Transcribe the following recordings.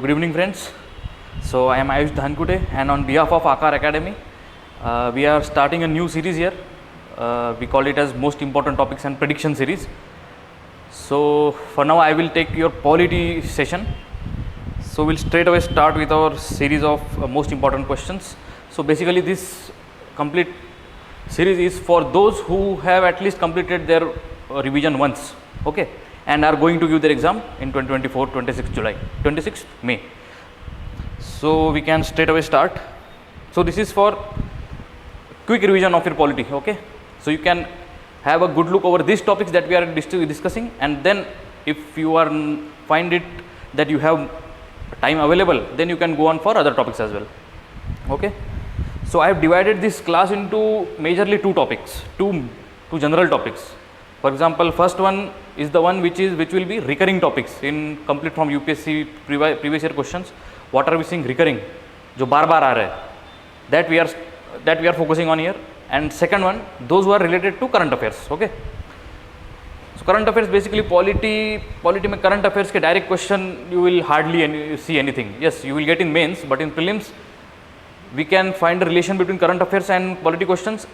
good evening friends. So I am Ayush Dhankute, and on behalf of Aakaar Academy, we are starting a new series here. We call it as Most Important Topics and Prediction series. So for now I will take your polity session. So we'll straight away start with our series of most important questions. So basically this complete series is for those who have at least completed their revision once, okay, and are going to give their exam in 2024, 26th May. So we can straight away start. So this is for quick revision of your polity, okay. So you can have a good look over these topics that we are discussing, and then if you are find it that you have time available, then you can go on for other topics as well, okay. So I have divided this class into majorly two topics, two general topics. For example, first one is the one which will be recurring topics in complete from UPSC previous year questions. What are we seeing recurring, जो बार बार आ रहा है, that we are focusing on here. And second one, those who are related to current affairs, okay. So current affairs, basically polity में current affairs के direct question you will hardly see anything. Yes, you will get in mains, but in prelims we can find a relation between current affairs and polity questions,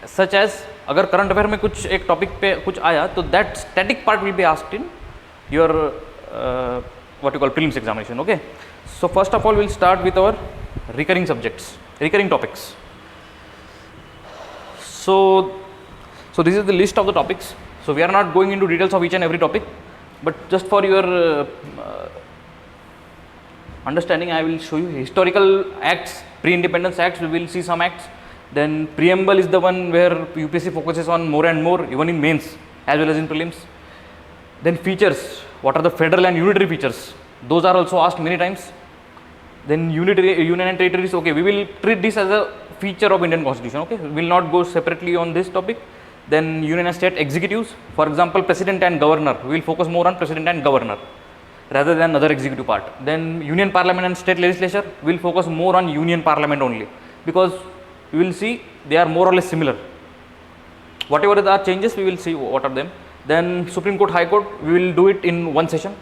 such as अगर current affair में कुछ एक topic पे कुछ आया तो that static part will be asked in your what you call prelims examination, okay. So first of all we'll start with our recurring topics. So this is the list of the topics. So we are not going into details of each and every topic, but just for your understanding, I will show you historical acts, pre-independence acts. We will see some acts. Then preamble is the one where UPSC focuses on more and more, even in mains as well as in prelims. Then features, what are the federal and unitary features? Those are also asked many times. Then union and territories, okay, we will treat this as a feature of Indian Constitution, okay, we will not go separately on this topic. Then union and state executives, for example, president and governor, we will focus more on president and governor rather than other executive part. Then union parliament and state legislature, we will focus more on union parliament only, because we will see they are more or less similar. Whatever there are changes, we will see what are them. Then Supreme Court, High Court, we will do it in one session.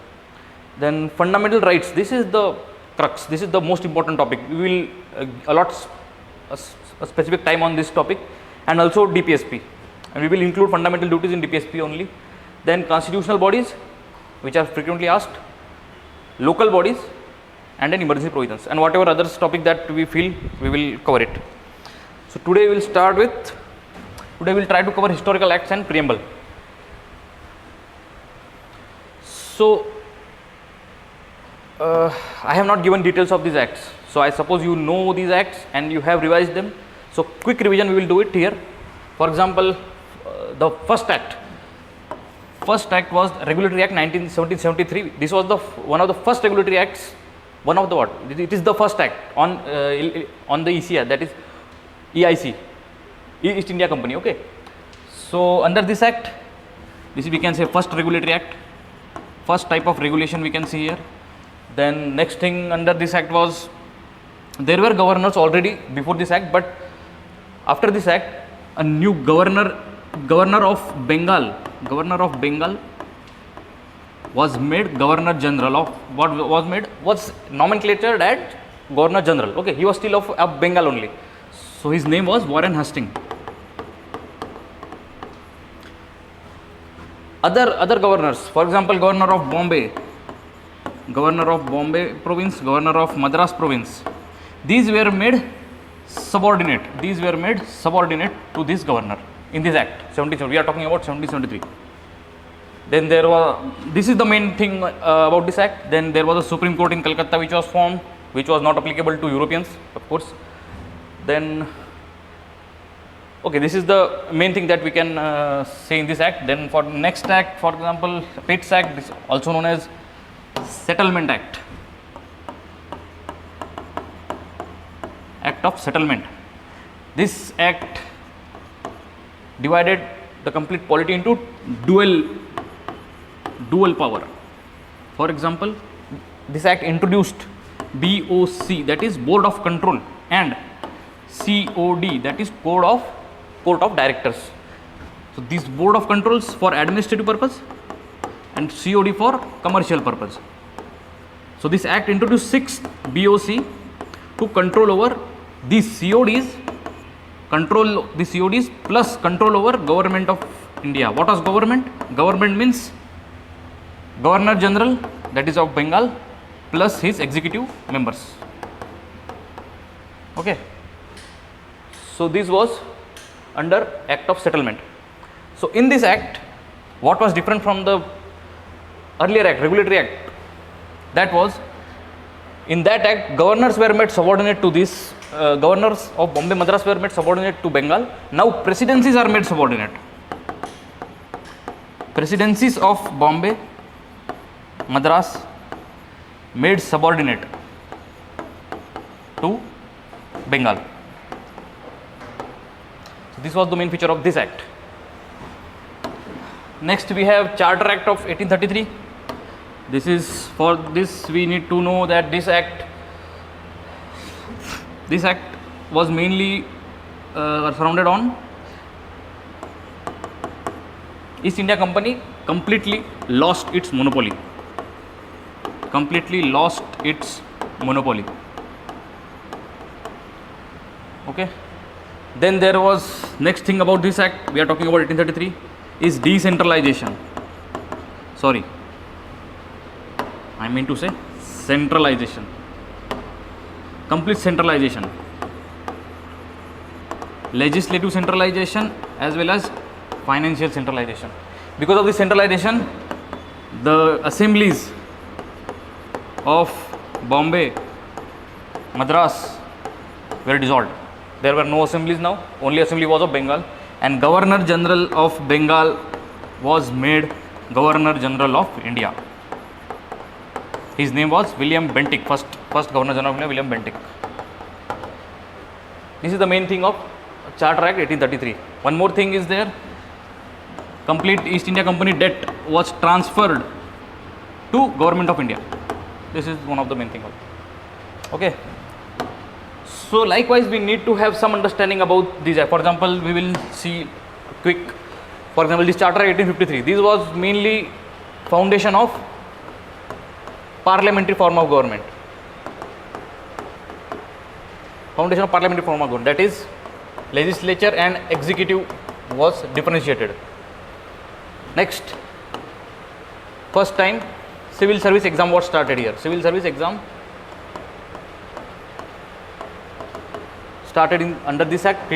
Then fundamental rights, this is the crux, this is the most important topic. We will allot a specific time on this topic, and also DPSP, and we will include fundamental duties in DPSP only. Then constitutional bodies, which are frequently asked, local bodies, and then emergency provisions, and whatever other topic that we feel, we will cover it. So today we will try to cover historical acts and preamble. So I have not given details of these acts, so I suppose you know these acts and you have revised them. So quick revision we will do it here. For example, the first act was Regulatory Act 1773. This was one of the first regulatory acts. It is the first act on the ECI, that is EIC, East India Company, okay. So under this act, this we can say first regulatory act, first type of regulation we can see here. Then next thing under this act was, there were governors already before this act, but after this act a new governor of Bengal was made Governor General of was nomenclatured as Governor General, okay. He was still of Bengal only, so his name was Warren Hastings. Other governors, for example, Governor of Bombay province, Governor of Madras province, these were made subordinate to this governor in this act 1773. We are talking about 1773. Then this is the main thing about this act. Then there was a Supreme Court in Calcutta which was formed, which was not applicable to Europeans, of course. Then okay, this is the main thing that we can say in this act. Then for next act, for example, Pitt's Act, this also known as Settlement Act of Settlement. This act divided the complete polity into dual power. For example, this act introduced BOC, that is Board of Control, and COD, that is Court of Directors. So this Board of Controls for administrative purpose and COD for commercial purpose. So this act introduced 6 BOC to control over these CODs, control the CODs plus control over government of India. What was government? Government means Governor General, that is of Bengal, plus his executive members. Okay. So this was under Act of Settlement. So in this act, what was different from the earlier act, regulatory act? That was, in that act, governors were made subordinate to this, governors of Bombay, Madras were made subordinate to Bengal. Now presidencies are made subordinate. Presidencies of Bombay, Madras made subordinate to Bengal. So this was the main feature of this act. Next we have Charter Act of 1833. This is, for this we need to know that this act was mainly surrounded on East India Company completely lost its monopoly. Okay. Then there was, next thing about this act, we are talking about 1833, is decentralization. Sorry, I mean to say centralization. Complete centralization. Legislative centralization as well as financial centralization. Because of this centralization, the assemblies of Bombay, Madras were dissolved. There were no assemblies now, only assembly was of Bengal, and Governor General of Bengal was made Governor General of India. His name was William Bentinck, first Governor General of India, William Bentinck. This is the main thing of Charter Act 1833. One more thing is there, complete East India Company debt was transferred to Government of India. This is one of the main things. Okay. So likewise we need to have some understanding about these. For example, we will see quick, for example, this Charter Act 1853. This was mainly foundation of parliamentary form of government. Foundation of parliamentary form of government, that is legislature and executive was differentiated. Next, first time civil service exam was started here. Civil service exam started in under this act.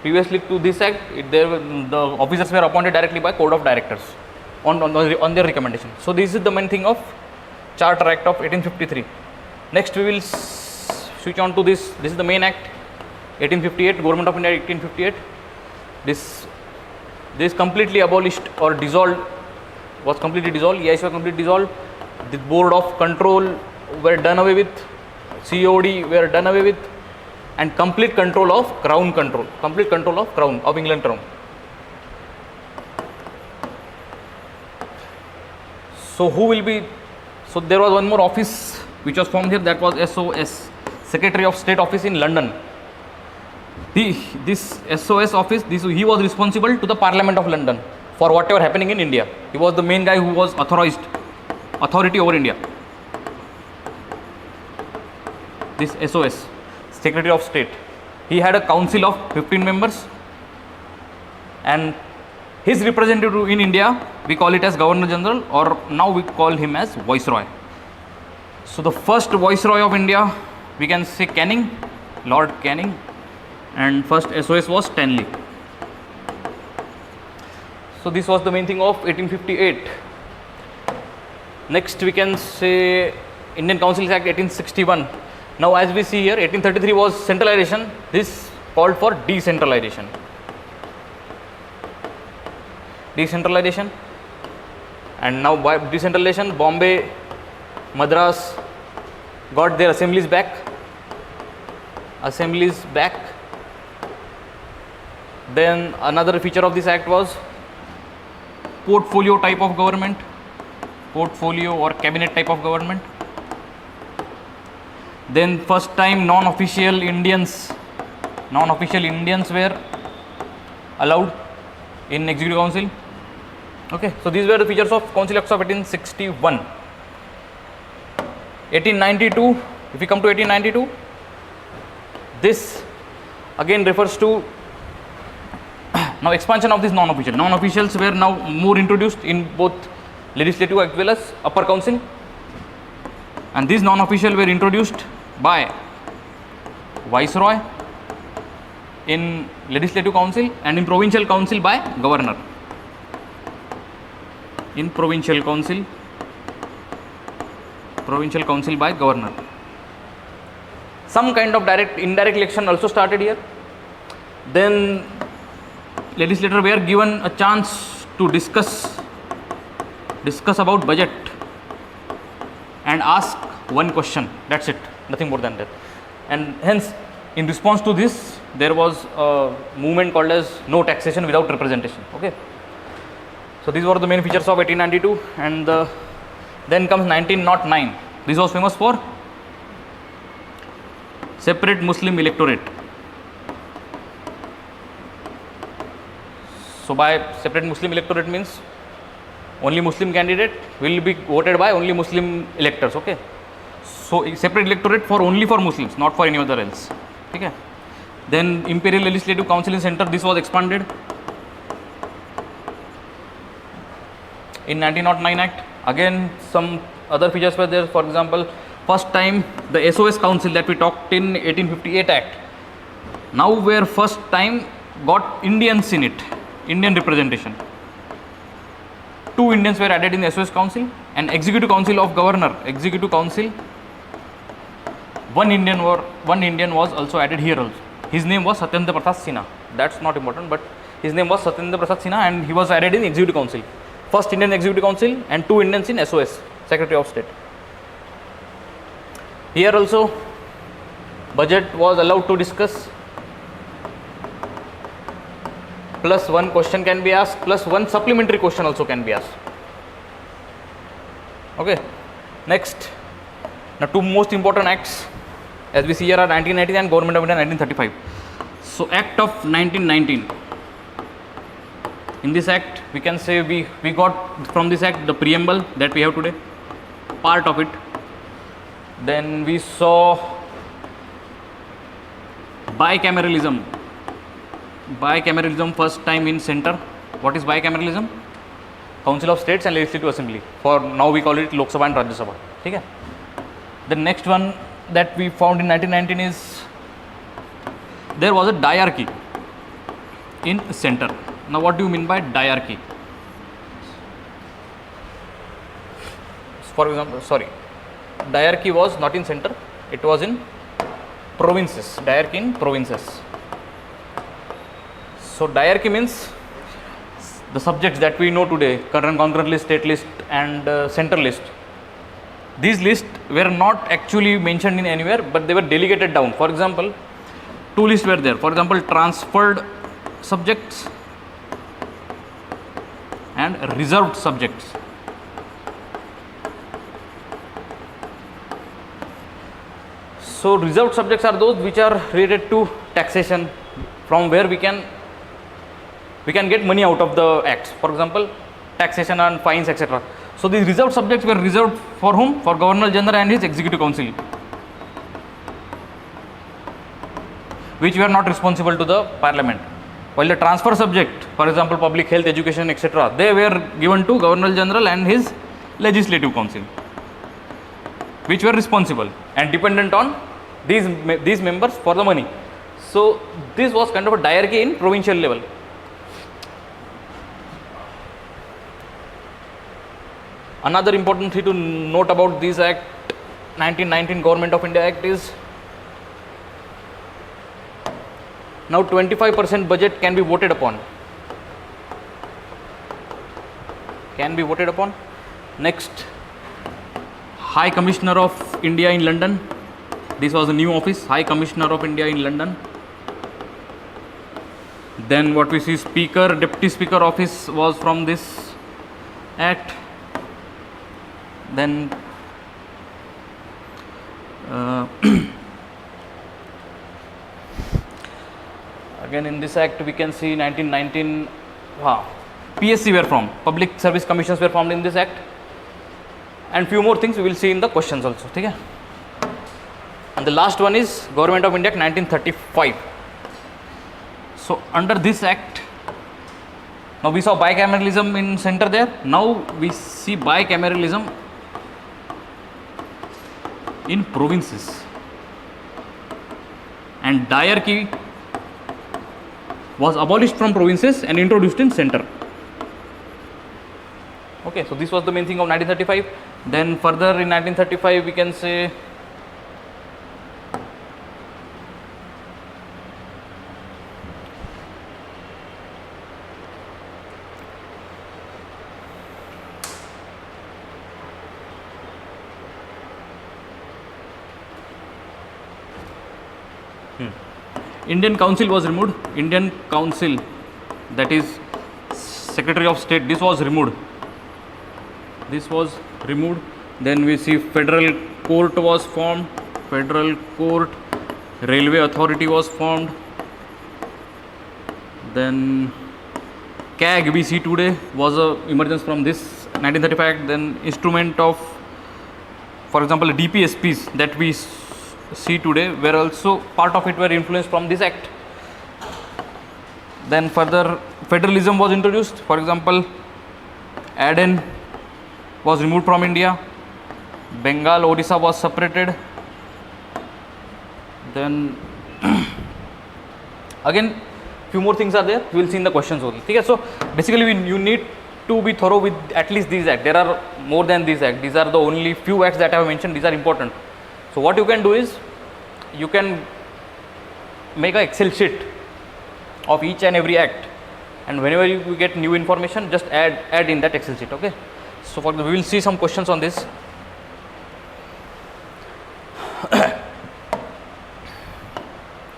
Previously to this act, the officers were appointed directly by Code of Directors on their recommendation. So this is the main thing of Charter Act of 1853. Next we will switch on to this. This is the main act, 1858, Government of India 1858. This completely abolished or dissolved, was completely dissolved. EIC was completely dissolved. The Board of Control were done away with. COD were done away with. And complete control of Crown control. Complete control of Crown, of England Crown. So who will be, so there was one more office which was formed here, that was SOS, Secretary of State Office in London. This SOS office, he was responsible to the Parliament of London for whatever happening in India. He was the main guy who was authority over India. This SOS, Secretary of State. He had a council of 15 members, and his representative in India, we call it as Governor General, or now we call him as Viceroy. So the first Viceroy of India, we can say Canning, Lord Canning, and first SOS was Stanley. So this was the main thing of 1858. Next we can say Indian Councils Act 1861. Now as we see here, 1833 was centralization, this called for decentralization. Decentralization, and now by decentralization, Bombay, Madras got their assemblies back. Then another feature of this act was portfolio type of government, portfolio or cabinet type of government. Then first time non-official Indians were allowed in Executive Council. Okay, so these were the features of Council Acts of 1861. 1892, if we come to 1892, this again refers to now expansion of this non-official. Non-officials were now more introduced in both legislative as well as upper council, and these non-official were introduced by viceroy in legislative council and in provincial council by governor. In provincial council by governor. Some kind of direct indirect election also started here. Then legislators were given a chance to discuss about budget and ask one question. That's it, nothing more than that. And hence, in response to this, there was a movement called as no taxation without representation. Okay. So these were the main features of 1892, and then comes 1909. This was famous for separate Muslim electorate. So by separate Muslim electorate means only Muslim candidate will be voted by only Muslim electors. Okay. So separate electorate for only for Muslims, not for any other else. Okay. Then Imperial Legislative Council in Center, this was expanded in 1909 Act. Again, some other features were there. For example, first time the SOS Council that we talked in 1858 Act, now where first time got Indians in it, Indian representation. 2 Indians were added in the SOS Council, and Executive Council of Governor, Executive Council, one Indian was also added here also. His name was Satyendra Prasad Sinha. That's not important, but his name was Satyendra Prasad Sinha, and he was added in Executive Council. First Indian Executive Council and 2 Indians in SOS, Secretary of State. Here also budget was allowed to discuss, plus one question can be asked, plus one supplementary question also can be asked. Okay. Next, now 2 most important acts as we see here are 1990 and Government of India 1935. So Act of 1919. In this act, we can say we got from this act the preamble that we have today, part of it. Then we saw bicameralism. Bicameralism first time in center. What is bicameralism? Council of States and Legislative Assembly. For now we call it Lok Sabha and Rajya Sabha. Okay? The next one that we found in 1919 is there was a diarchy in center. Now what do you mean by diarchy? For example, diarchy was not in center, it was in provinces. Diarchy in provinces. So diarchy means the subjects that we know today, current concurrent list, state list and center list. These lists were not actually mentioned in anywhere, but they were delegated down. For example, 2 lists were there. For example, transferred subjects and reserved subjects. So reserved subjects are those which are related to taxation, from where we can get money out of the acts. For example, taxation and fines, etc. So these reserved subjects were reserved for whom? For Governor General and his Executive Council, which were not responsible to the Parliament. While the transfer subject, for example, public health, education, etc., they were given to Governor General and his Legislative Council, which were responsible and dependent on these members for the money. So this was kind of a diarchy in provincial level. Another important thing to note about this Act, 1919 Government of India Act, is now 25% budget can be voted upon. Next, High Commissioner of India in London. This was a new office, High Commissioner of India in London. Then what we see, Speaker, Deputy Speaker office was from this Act. Then again in this Act we can see 1919 PSC were formed, Public Service Commissions were formed in this Act. and few more things we will see in the questions also. ठीक है. And the last one is Government of India Act 1935. So under this act, now we saw bicameralism in center there. Now we see bicameralism in provinces, and diarchy was abolished from provinces and introduced in center. Okay, so this was the main thing of 1935. Then further in 1935 we can say Indian Council was removed. Indian Council, that is Secretary of State, this was removed. This was removed. Then we see Federal Court was formed. Federal Court, Railway Authority was formed. Then CAG we see today was a emergence from this 1935 Act. Then instrument of, for example, DPSPs that we see today were also part of it, were influenced from this act. Then further federalism was introduced. For example, Aden was removed from India. Bengal, Odisha was separated. Then again few more things are there, we will see in the questions only. Okay, so basically you need to be thorough with at least these acts. There are more than these acts. These are the only few acts that I have mentioned. These are important. So what you can do is you can make an Excel sheet of each and every act, and whenever you get new information, just add in that Excel sheet. Okay. So we will see some questions on this.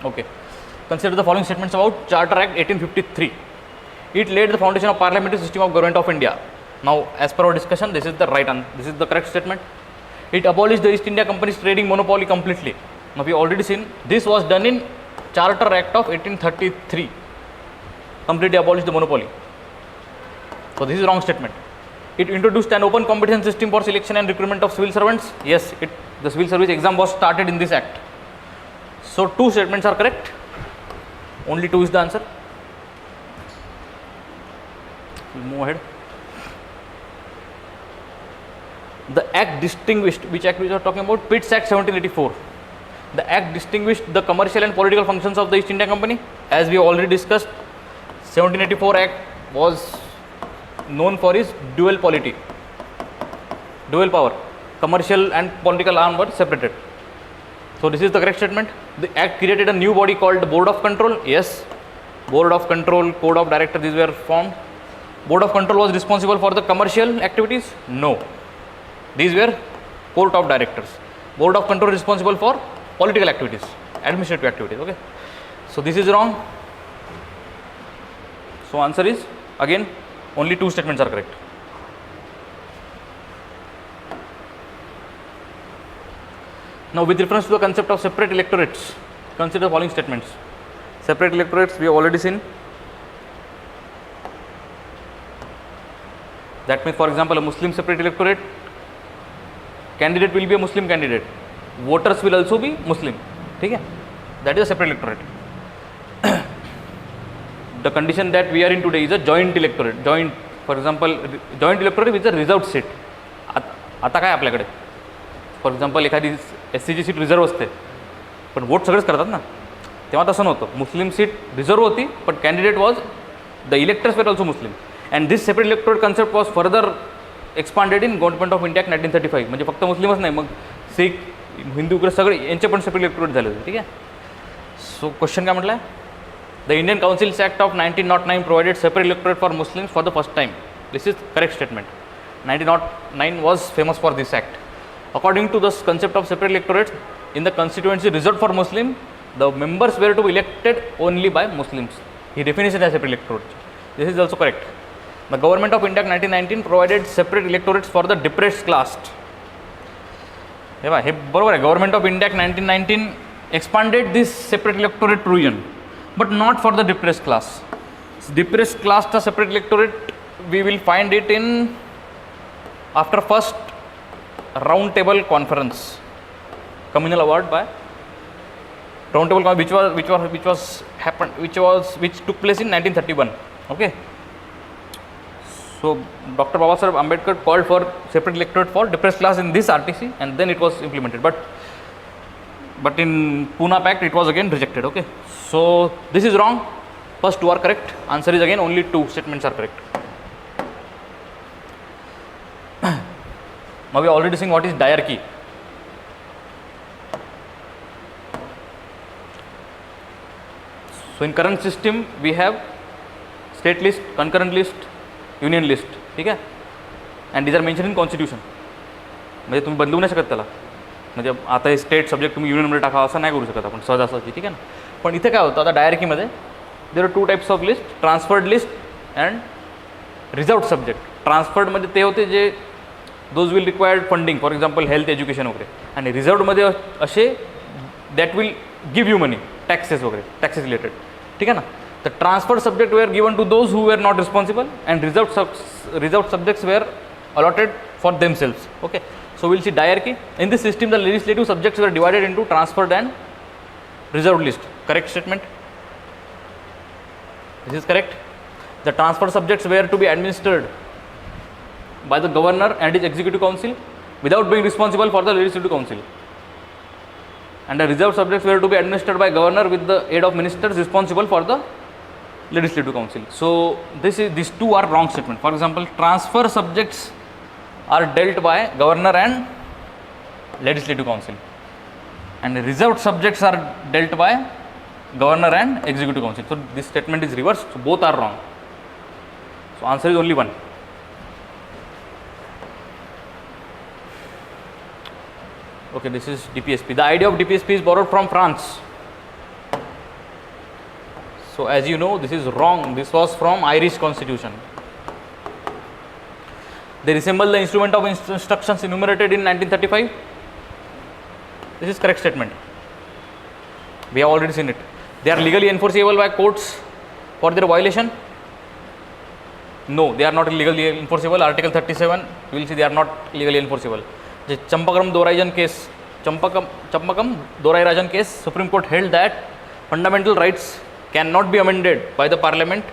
Okay. Consider the following statements about Charter Act 1853. It laid the foundation of parliamentary system of Government of India. Now, as per our discussion, this is the right answer. This is the correct statement. It abolished the East India Company's trading monopoly completely. Now, we already seen this was done in Charter Act of 1833. Completely abolished the monopoly. So, this is wrong statement. It introduced an open competition system for selection and recruitment of civil servants. Yes, the civil service exam was started in this act. So, two statements are correct. Only two is the answer. We'll move ahead. The act distinguished, which act we are talking about? Pitt's Act 1784. The act distinguished the commercial and political functions of the East India Company. As we already discussed, 1784 Act was known for its dual polity, dual power. Commercial and political arm were separated. So this is the correct statement. The act created a new body called the Board of Control. Yes, Board of Control, Code of Directors, these were formed. Board of Control was responsible for the commercial activities? No. These were Court of Directors. Board of Control responsible for political activities, administrative activities. Okay. So this is wrong. So answer is, again, only two statements are correct. Now with reference to the concept of separate electorates, consider the following statements. Separate electorates we have already seen. That means, for example, a Muslim separate electorate, candidate will be a Muslim candidate, voters will also be Muslim. Okay? That is a separate electorate. The condition that we are in today is a joint electorate. Joint, for example, joint electorate is a reserved seat. आता काय आपल्याकडे, for example एखादी SC seat reserve असते पण vote सगळेच करतात ना, तेव्हा तसं नव्हतं. मुस्लिम सीट रिझर्व होती पण candidate was the electors were also Muslim, and this separate electorate concept was further expanded in government of India 1935. म्हणजे फक्त मुस्लिमच नाही, मग सिख, हिंदू वगैरे सगळे यांचे पण सेपरेट इलेक्टोरेट झाले होते. ठीक आहे. सो क्वेश्चन काय म्हटलं आहे? The Indian Councils Act of 1909 provided separate electorate for Muslims for the first time. This is correct statement. 1909 was famous for this act. According to the concept of separate electorates in the constituency reserved for Muslim, the members were to be elected only by Muslims. He definition as separate electorate. This is also correct. The Government of India 1919 provided separate electorates for the depressed class. हे बरोबर आहे. Government of India 1919 expanded this separate electorate provision, but not for the depressed class. Depressed class, the separate electorate, we will find it in after first round table conference, communal award by round table which took place in 1931. Okay, so Dr. Babasaheb Ambedkar called for separate electorate for depressed class in this RTC, and then it was implemented, but in Pune Pact it was again rejected. Okay, so this is wrong. First two are correct. Answer is again only two statements are correct. Now we are already seeing what is diarchy. So in current system we have state list, concurrent list, union list. ठीक है, and these are mentioned in constitution. म्हणजे तुम्ही बदलू नाही शकत त्याला. म्हणजे आता हे स्टेट सब्जेक्ट तुम्ही युनियनमध्ये टाका असं नाही करू शकत आपण सहजासहजी. ठीक आहे ना. पण इथे काय होतं आता डायरेक्टमध्ये there are two types of list, transferred list and reserved subject. ट्रान्सफर्डमध्ये ते होते जे those will required funding, for example health education वगैरे. आणि रिझर्वमध्ये असे that will give you money, taxes वगैरे, टॅक्सेस रिलेटेड. ठीक आहे ना. The transferred subject were given to those who were not responsible, and reserved subjects were allotted for themselves. Okay, so we'll see diarchy. In this system, the legislative subjects were divided into transferred and reserved list. Correct statement. This is correct. The transferred subjects were to be administered by the governor and his executive council without being responsible for the legislative council. And the reserved subjects were to be administered by governor with the aid of ministers responsible for the legislative council. So these two are wrong statement. For example, transfer subjects are dealt by governor and legislative council, and reserved subjects are dealt by governor and executive council. So this statement is reversed. So both are wrong. So answer is only one. Okay, this is DPSP. The idea of DPSP is borrowed from France. So as you know, this is wrong. This was from Irish constitution. They resemble the instrument of instructions enumerated in 1935. This is correct statement. We have already seen it. They are legally enforceable by courts for their violation. No, they are not legally enforceable. Article 37, we will see they are not legally enforceable. The Champakam Dorai-Rajan case, Supreme Court held that fundamental rights cannot be amended by the Parliament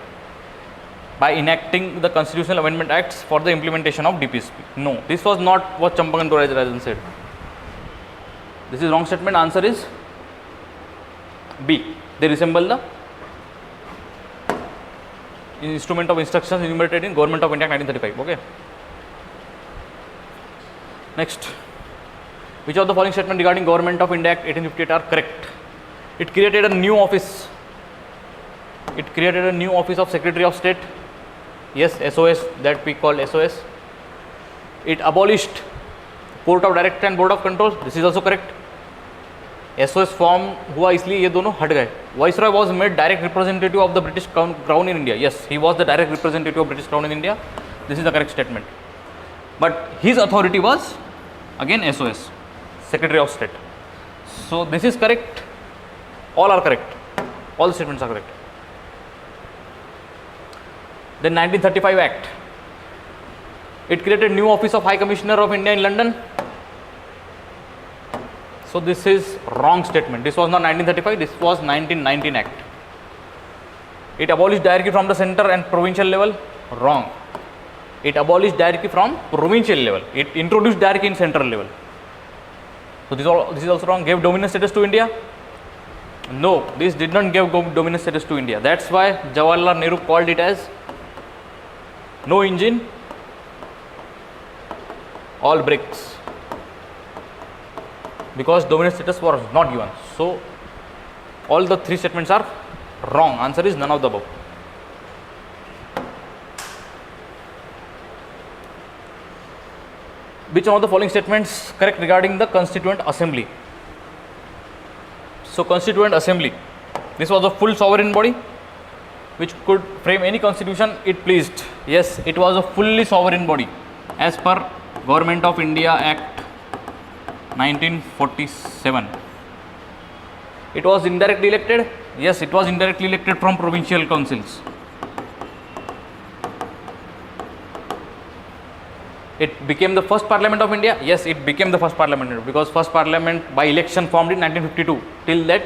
by enacting the Constitutional Amendment Acts for the implementation of DPSP. No, this was not what Champakam Dorai-Rajan said. This is wrong statement. Answer is B. They resemble the instrument of instructions enumerated in Government of India Act 1935. Okay. Next, which of the following statement regarding Government of India Act 1858 are correct? It created a new office. It created a new office of Secretary of State. Yes, SOS, that we call SOS. It abolished Court of Director and Board of Control. This is also correct. SOS form हुआ इसलिए ये दोनों हट गए. Viceroy was made direct representative of the British Crown in India. Yes, he was the direct representative of British Crown in India. This is the correct statement. But his authority was again SOS, Secretary of State. So this is correct. All are correct. All the statements are correct. Then 1935 Act. It created new office of High Commissioner of India in London. So this is wrong statement. This was not 1935. This was 1919 Act. It abolished diarchy from the center and provincial level. Wrong. It abolished diarchy from provincial level. It introduced diarchy in central level. So this is also wrong. Gave dominant status to India. No, this did not give dominant status to India. That's why Jawaharlal Nehru called it as no engine, all bricks, because dominant status was not given. So all the three statements are wrong. Answer is none of the above. Which one of the following statements correct regarding the Constituent Assembly? So Constituent Assembly, this was a full sovereign body which could frame any constitution it pleased. Yes, it was a fully sovereign body as per Government of India Act 1947. It was indirectly elected. Yes, it was indirectly elected from provincial councils. It became the first parliament of India. Yes, it became the first parliament because first parliament by election formed in 1952. Till that,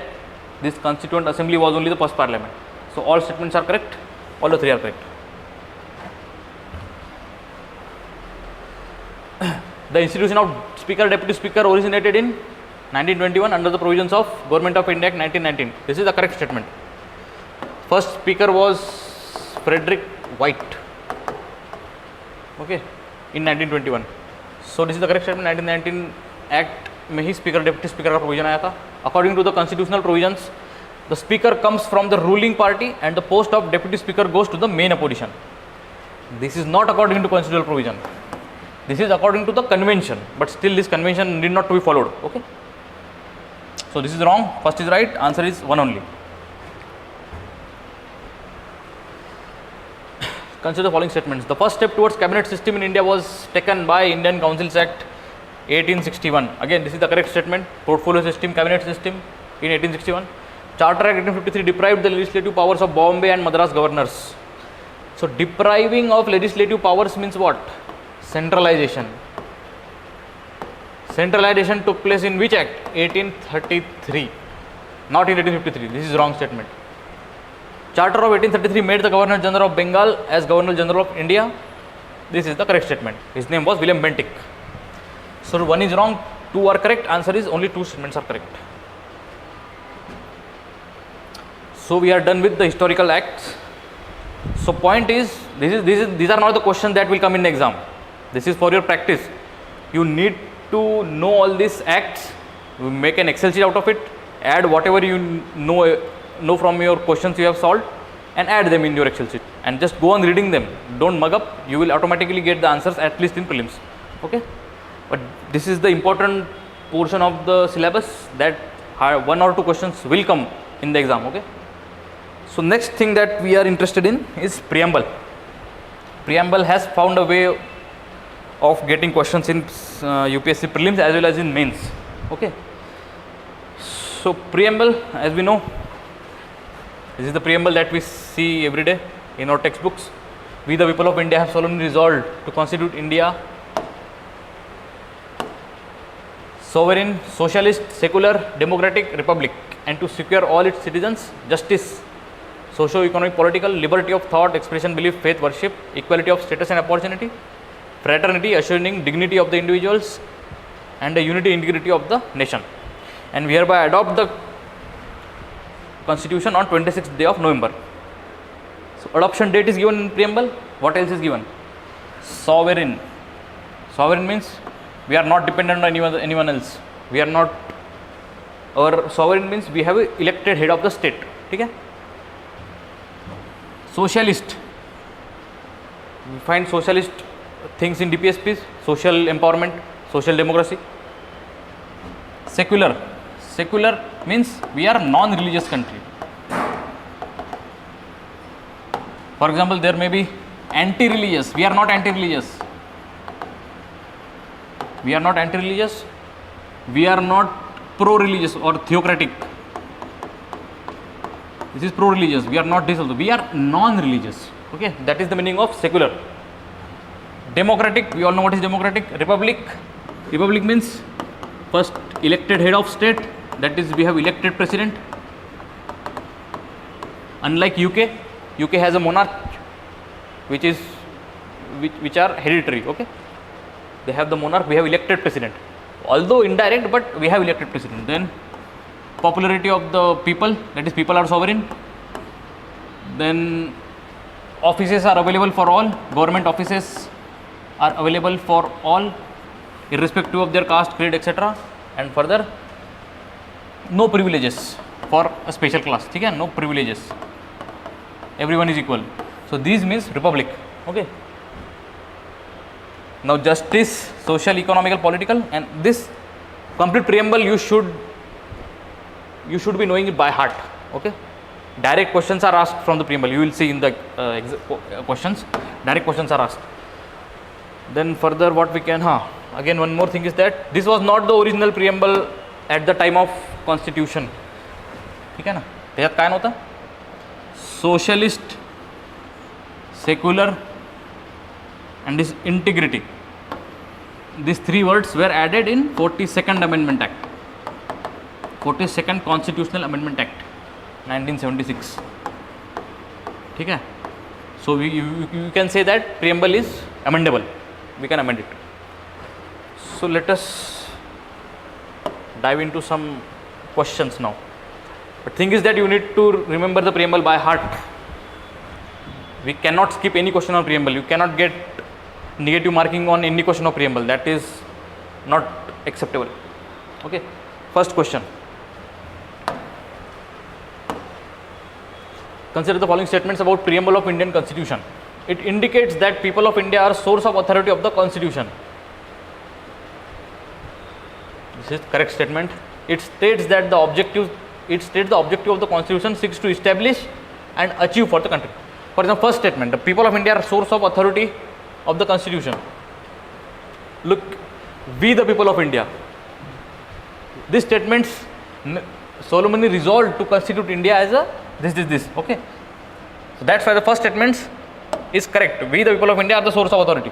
this constituent assembly was only the first parliament. So all statements are correct. All the three are correct. The institution of Speaker, Deputy Speaker originated in 1921 under the provisions of Government of India Act 1919. This is the correct statement. First speaker was Frederick White. Okay, in 1921. So this is the correct statement. 1919 Act में ही Speaker, Deputy Speaker का provision आया था. According to the constitutional provisions, the Speaker comes from the ruling party and the post of Deputy Speaker goes to the main opposition. This is not according to constitutional provision. This is according to the convention, but still this convention need not to be followed. Okay. So this is wrong. First is right. Answer is one only. Consider the following statements. The first step towards cabinet system in India was taken by Indian Councils Act 1861. Again, this is the correct statement. Portfolio system, cabinet system in 1861. Charter Act 1853 deprived the legislative powers of Bombay and Madras governors. So depriving of legislative powers means what? Centralization. Centralization took place in which act? 1833, not in 1853. This is wrong statement. Charter of 1833 made the Governor General of Bengal as Governor General of India. This is the correct statement. His name was William Bentinck. So one is wrong, two are correct. Answer is only two statements are correct. So we are done with the historical acts. So point is, these are not the questions that will come in the exam. This is for your practice. You need to know all these acts, make an Excel sheet out of it, add whatever you know from your questions you have solved and add them in your Excel sheet and just go on reading them. Don't mug up, you will automatically get the answers at least in prelims. Okay, but this is the important portion of the syllabus that one or two questions will come in the exam. Okay, so next thing that we are interested in is preamble. Preamble has found a way of getting questions in UPSC prelims as well as in mains. Okay, so preamble, as we know, this is the preamble that we see every day in our textbooks. We the people of India have solemnly resolved to constitute India sovereign, socialist, secular, democratic republic and to secure all its citizens justice, socio-economic, political, liberty of thought, expression, belief, faith, worship, equality of status and opportunity, fraternity, assuring dignity of the individuals and the unity integrity of the nation. And we hereby adopt the constitution on 26th day of November. So adoption date is given in preamble. What else is given? Sovereign. Sovereign means we are not dependent on anyone else. We are not, our sovereign means we have an elected head of the state. Okay? Socialist. We find socialist things in DPSPs, social empowerment, social democracy. Secular. Secular means we are non-religious country. For example, there may be anti-religious. We are not anti-religious. We are not anti-religious. We are not pro-religious or theocratic. This is pro-religious. We are not this also. We are non-religious. Okay, that is the meaning of secular. Democratic, we all know what is democratic. Republic. Republic means first elected head of state, that is we have elected president. Unlike UK has a monarch which are hereditary. Okay, they have the monarch, we have elected president, although indirect, but we have elected president. Then popularity of the people, that is people are sovereign. Then offices are available for all, government offices are available for all irrespective of their caste, creed, etc. And further, no privileges for a special class. Okay? No privileges, everyone is equal. So these means republic. Okay, now justice, social, economical, political, and this complete preamble you should be knowing it by heart. Okay, direct questions are asked from the preamble. You will see in the questions, direct questions are asked. Then further what we can, again one more thing is that this was not the original preamble at the time of constitution. ठीक है ना, त्याच्यात काय नव्हतं? Socialist, secular and this integrity. these three words were added in 42nd Amendment Act, 42nd Constitutional Amendment Act, 1976. ठीक है. So you can say that preamble is amendable. We can amend it. So let us dive into some questions now. But thing is that you need to remember the preamble by heart. We cannot skip any question on preamble. You cannot get negative marking on any question of preamble. That is not acceptable. Okay. First question. Consider the following statements about preamble of Indian Constitution. It indicates that people of India are source of authority of the Constitution. This is correct statement. It states that the objective of the Constitution seeks to establish and achieve for the country. For example, first statement, the people of India are source of authority of the Constitution. Look, we the people of India. These statements solemnly resolved to constitute India as a this. Okay. So that's why the first statement is correct. We the people of India are the source of authority.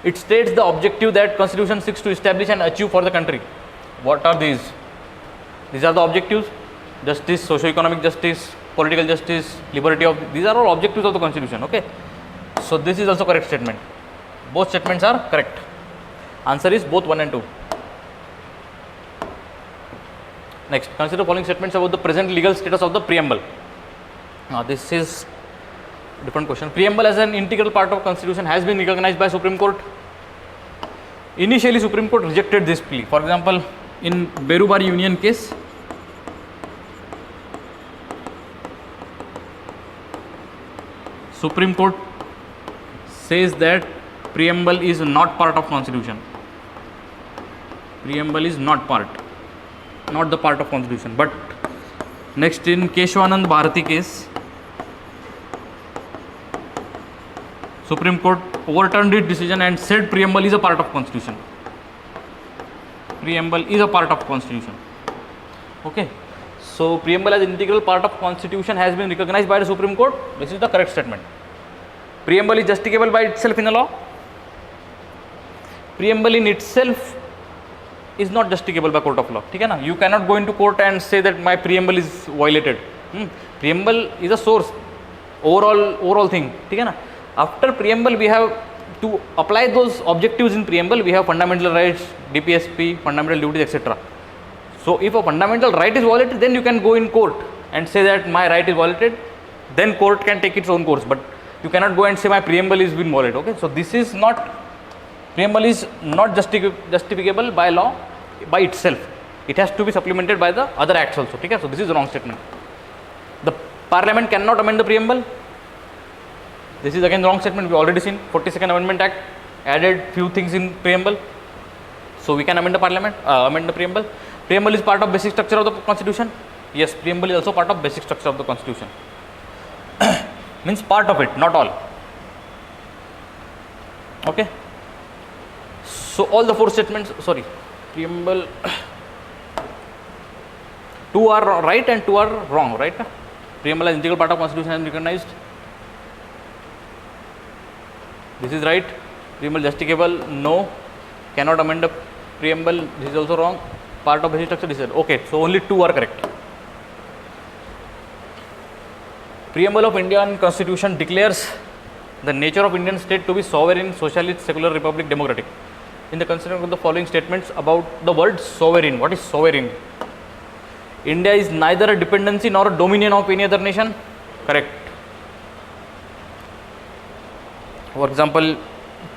It states the objective that Constitution seeks to establish and achieve for the country. What are these? These are the objectives: justice, socio-economic justice, political justice, liberty of. These are all objectives of the Constitution. Okay. So this is also correct statement. Both statements are correct. Answer is both 1 and 2. Next, consider the following statements about the present legal status of the preamble. Now this is different question. Preamble as an integral part of Constitution has been recognized by Supreme Court. Initially, Supreme Court rejected this plea. For example, in Berubari Union case, Supreme Court says that preamble is not part of Constitution. Preamble is not the part of Constitution. But next, in Keshwanand Bharati case, Supreme Court overturned its decision and said preamble is a part of Constitution. Preamble is a part of Constitution. Okay. So preamble as integral part of Constitution has been recognized by the Supreme Court. This is the correct statement. Preamble is justicable by itself in the law. Preamble in itself is not justicable by court of law. ठीक है ना? You cannot go into court and say that my preamble is violated. Preamble is a source, overall thing. ठीक है ना? After preamble, we have to apply those objectives in preamble. We have fundamental rights, DPSP, fundamental duties, etc. So if a fundamental right is violated, then you can go in court and say that my right is violated. Then court can take its own course. But you cannot go and say my preamble is been violated. Okay. So this is not, preamble is not justificable by law by itself. It has to be supplemented by the other acts also. Okay. So this is the wrong statement. The Parliament cannot amend the preamble. This is again the wrong statement. We already seen 42nd Amendment Act added few things in preamble. So we can amend the Parliament, amend the preamble. Preamble is part of basic structure of the Constitution. Yes, preamble is also part of basic structure of the Constitution. Means part of it, not all. Okay. So all the four statements, preamble, 2 are right and 2 are wrong, right? Preamble as integral part of Constitution has been recognized. This is right. Preamble justicable, no. Cannot amend the preamble, this is also wrong. Part of basic structure, this is okay. So only 2 are correct. Preamble of Indian Constitution declares the nature of Indian state to be sovereign, socialist, secular, republic, democratic. In the consideration of the following statements about the word sovereign. What is sovereign? India is neither a dependency nor a dominion of any other nation. Correct. For example,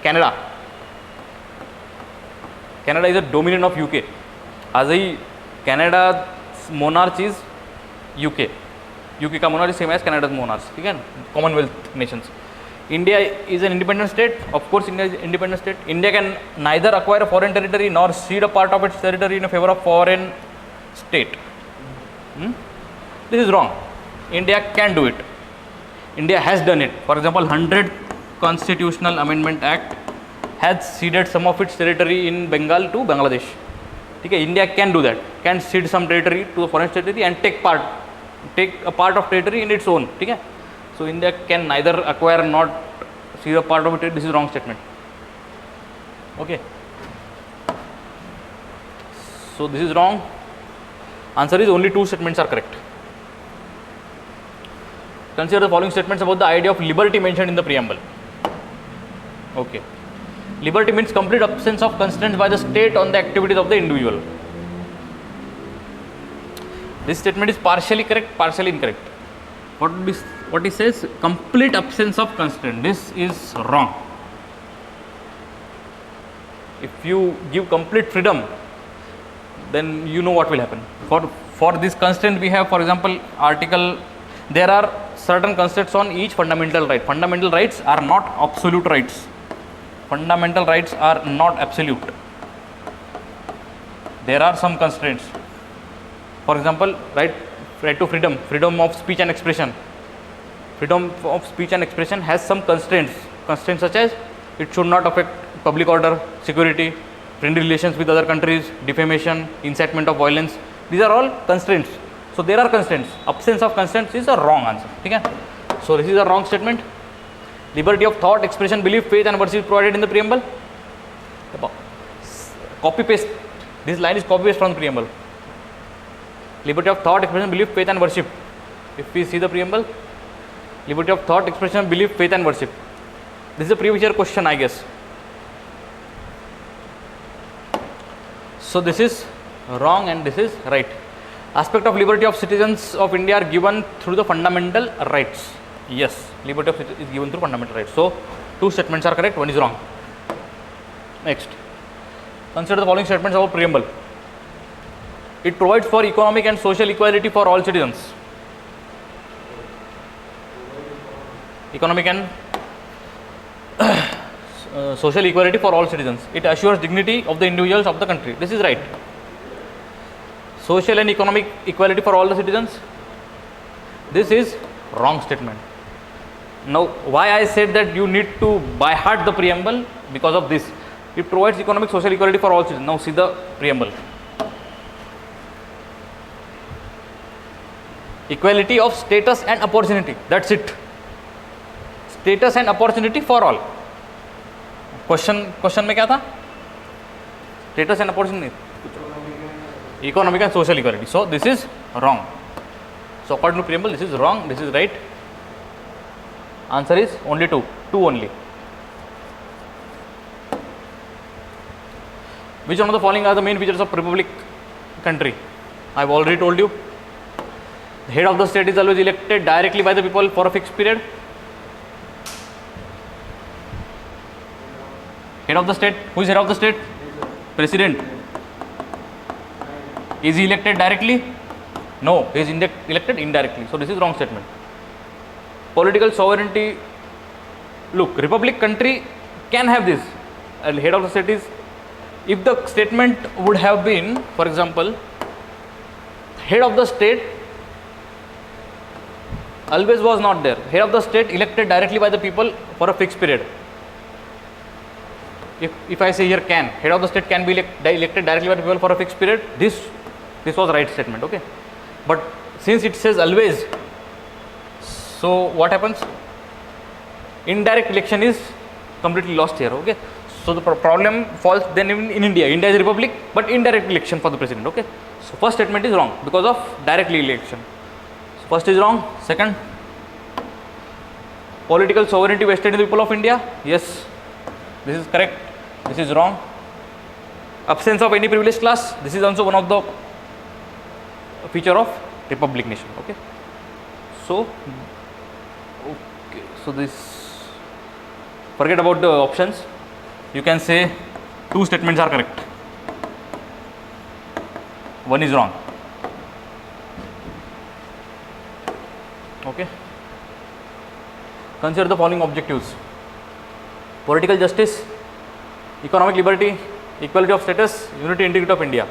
Canada. Canada is a dominion of UK. आजही Canada's monarch is UK. UK का monarch is same as Canada's monarch. ठीक है? Commonwealth nations. India is an independent state. Of course, India is an independent state. India can neither acquire a foreign territory nor cede a part of its territory in favor of foreign state. This is wrong. India can do it. India has done it. For example, 100th Constitutional Amendment Act has ceded some of its territory in Bengal to Bangladesh. Okay, India can do that. Can cede some territory to a foreign territory and take a part of territory in its own. Okay? So India can neither acquire nor see the part of it, this is wrong statement. Okay, so this is wrong. Answer is only two statements are correct. Consider the following statements about the idea of liberty mentioned in the preamble. Okay, liberty means complete absence of constraints by the state on the activities of the individual. This statement is partially correct, partially incorrect. What it says, complete absence of constraint. This is wrong. If you give complete freedom, then you know what will happen. For this constraint we have, for example, article, there are certain constraints on each fundamental right. Fundamental rights are not absolute rights. Fundamental rights are not absolute. There are some constraints. For example, right to freedom, freedom of speech and expression. Freedom of speech and expression has some constraints. Constraints such as it should not affect public order, security, friendly relations with other countries, defamation, incitement of violence. These are all constraints. So there are constraints. Absence of constraints is a wrong answer. Okay? So this is a wrong statement. Liberty of thought, expression, belief, faith and worship provided in the preamble. Copy paste. This line is copy paste from the preamble. Liberty of thought, expression, belief, faith and worship. If we see the preamble, liberty of thought, expression, belief, faith and worship. This is a previous year question, I guess. So this is wrong and this is right. Aspect of liberty of citizens of India are given through the fundamental rights. Yes, liberty of citizens is given through fundamental rights. So two statements are correct, one is wrong. Next, consider the following statements about preamble. It provides for economic and social equality for all citizens. Economic and social equality for all citizens. It assures dignity of the individuals of the country. This is right. Social and economic equality for all the citizens. This is wrong statement. Now, why I said that you need to by heart the preamble? Because of this. It provides economic social equality for all citizens. Now see the preamble. Equality of status and opportunity. That's it. Status and opportunity for all. Question में क्या था? Status and opportunity. Economic and social equality. So this is wrong. So according to preamble, this is wrong. This is right. Answer is only two only. Which one of the following are the main features of republic country? I have already told you. The head of the state is always elected directly by the people for a fixed period. Head of the state. Who is head of the state? President. Is he elected directly? No, he is elected indirectly. So this is wrong statement. Political sovereignty. Look, republic country can have this. And head of the state is, if the statement would have been, for example, head of the state always was not there. Head of the state elected directly by the people for a fixed period. If I say here can, head of the state can be elected directly by the people for a fixed period, this was right statement, okay. But since it says always, so what happens? Indirect election is completely lost here, okay. So the problem falls then in India. India is a republic, but indirect election for the president, okay. So first statement is wrong because of directly election. So first is wrong. Second, political sovereignty vested in the people of India. Yes, this is correct. This is wrong. Absence of any privileged class. This is also one of the feature of republic nation. Okay. So this, forget about the options. You can say two statements are correct. One is wrong. Okay. Consider the following objectives: political justice, economic liberty, equality of status, unity and integrity of India.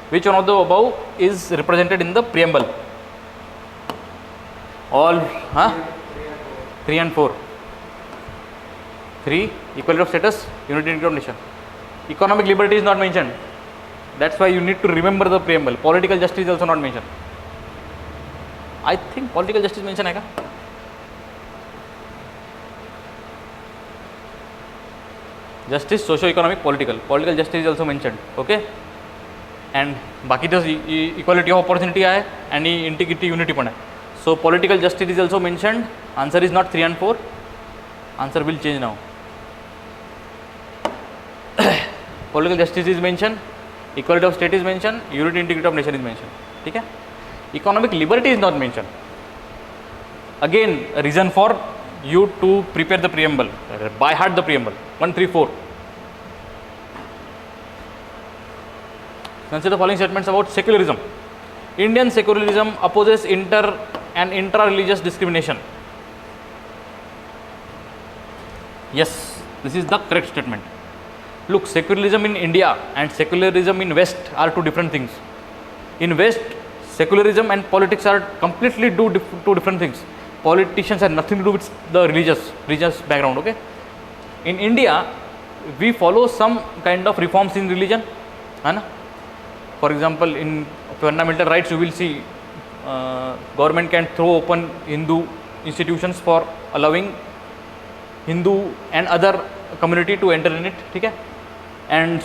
Which one of the above is represented in the preamble? All, 3 and 4. 3, equality of status, unity and integrity of nation. Economic liberty is not mentioned. That's why you need to remember the preamble. Political justice is also not mentioned. I think political justice mentioned है क्या? justice, socio-economic, political. Political justice is also mentioned. Okay, and बाकी तो equality of opportunity है and integrity, unity पण है. So political justice is also mentioned. Answer is not 3 and 4. Answer will change now. Political justice is mentioned, equality of state is mentioned, unity integrity of nation is mentioned. ठीक है. Economic liberty is not mentioned. Again, a reason for you to prepare the preamble, by heart the preamble. 1, 3, 4. Consider the following statements about secularism. Indian secularism opposes inter and intra-religious discrimination. Yes, this is the correct statement. Look, secularism in India and secularism in West are two different things. In West, secularism and politics are completely two different things. Politicians have nothing to do with the religious background. Okay. In India, we follow some kind of reforms in religion. For example, in fundamental rights, you will see government can throw open Hindu institutions for allowing Hindu and other community to enter in it. Okay? And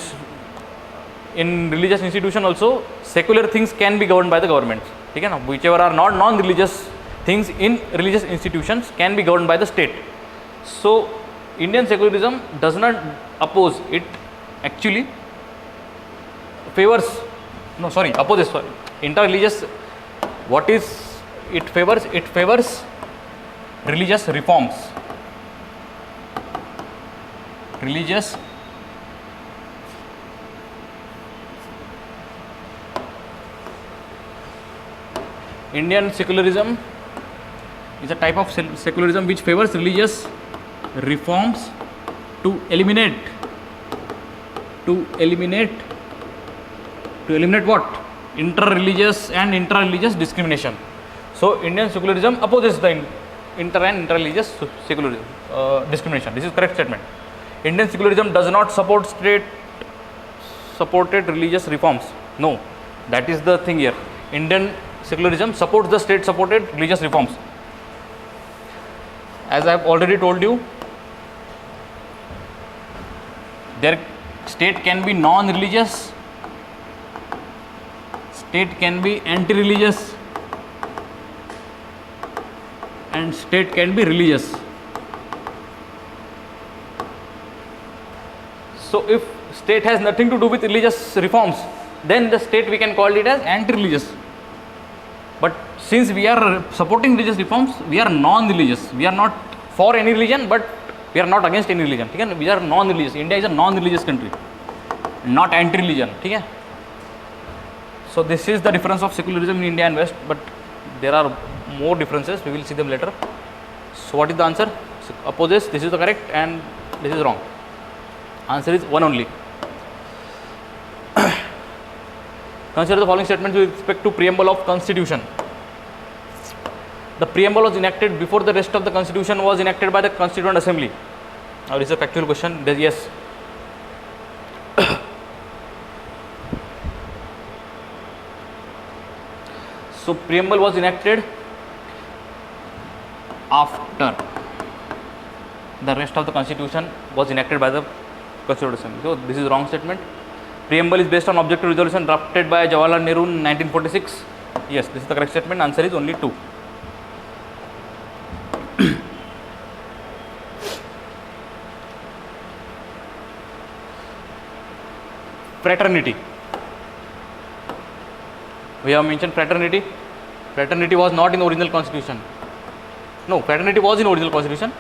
in religious institution also, secular things can be governed by the government. Okay? Now, whichever are not non-religious things in religious institutions can be governed by the state. So, Indian secularism does not oppose, it actually favors, opposes, inter-religious, what is it favors? It favors religious reforms. Religious Indian secularism is a type of secularism which favors religious reforms to eliminate what? Inter-religious and intra-religious discrimination. So, Indian secularism opposes the inter and intra-religious secularism discrimination. This is correct statement. Indian secularism does not support state-supported religious reforms. No, that is the thing here. Indian secularism supports the state-supported religious reforms. As I have already told you, their state can be non-religious, state can be anti-religious, and state can be religious. So, if state has nothing to do with religious reforms, then the state we can call it as anti-religious. But since we are supporting religious reforms, we are non-religious. We are not for any religion, but we are not against any religion. Okay? We are non-religious. India is a non-religious country, not anti-religion. Okay? So this is the difference of secularism in India and West, but there are more differences. We will see them later. So what is the answer? Opposes. This is the correct, and this is wrong. Answer is 1 only. Consider the following statements with respect to preamble of Constitution. The preamble was enacted before the rest of the Constitution was enacted by the Constituent Assembly. Now this is a factual question. Yes. So preamble was enacted after the rest of the Constitution was enacted by the Constituent Assembly. So this is wrong statement. Preamble is based on objective resolution drafted by Jawaharlal Nehru in 1946. Yes, this is the correct statement. Answer is only 2. Fraternity. We have mentioned fraternity. Fraternity was not in the original constitution. No, fraternity was in original constitution.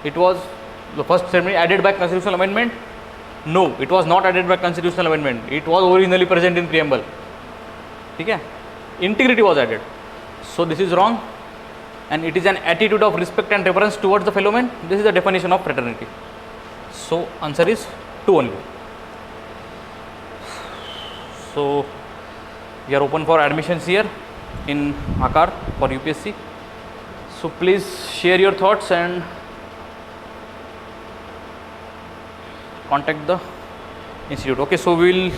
It was the first ceremony added by constitutional amendment. No, it was not added by constitutional amendment. It was originally present in preamble. Okay? Integrity was added. So this is wrong, and it is an attitude of respect and reverence towards the fellow man. This is the definition of fraternity. So answer is 2 only. So we are open for admissions here in Aakar for UPSC. So please share your thoughts and contact the institute. Okay, so we will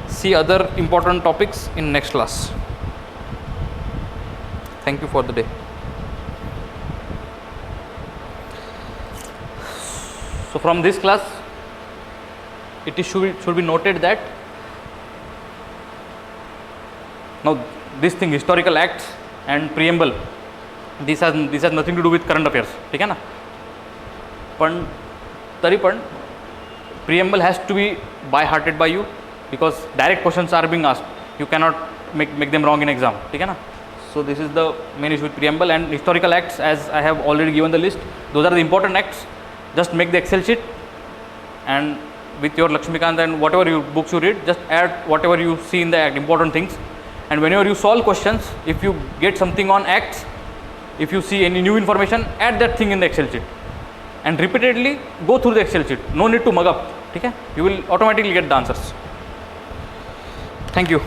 see other important topics in next class. Thank you for the day. So from this class it is should be noted that now this thing historical acts and preamble, this has nothing to do with current affairs, ठीक है ना. पण तरी पण preamble has to be by hearted by you because direct questions are being asked, you cannot make them wrong in exam, ठीक है ना. So this is the main issue with preamble. And historical acts, as I have already given the list, those are the important acts. Just make the Excel sheet and with your Lakshmikant and whatever books you read, just add whatever you see in the act, important things. And whenever you solve questions, if you get something on acts, if you see any new information, add that thing in the Excel sheet and repeatedly go through the Excel sheet. No need to mug up, ठीक है. You will automatically get the answers. Thank you.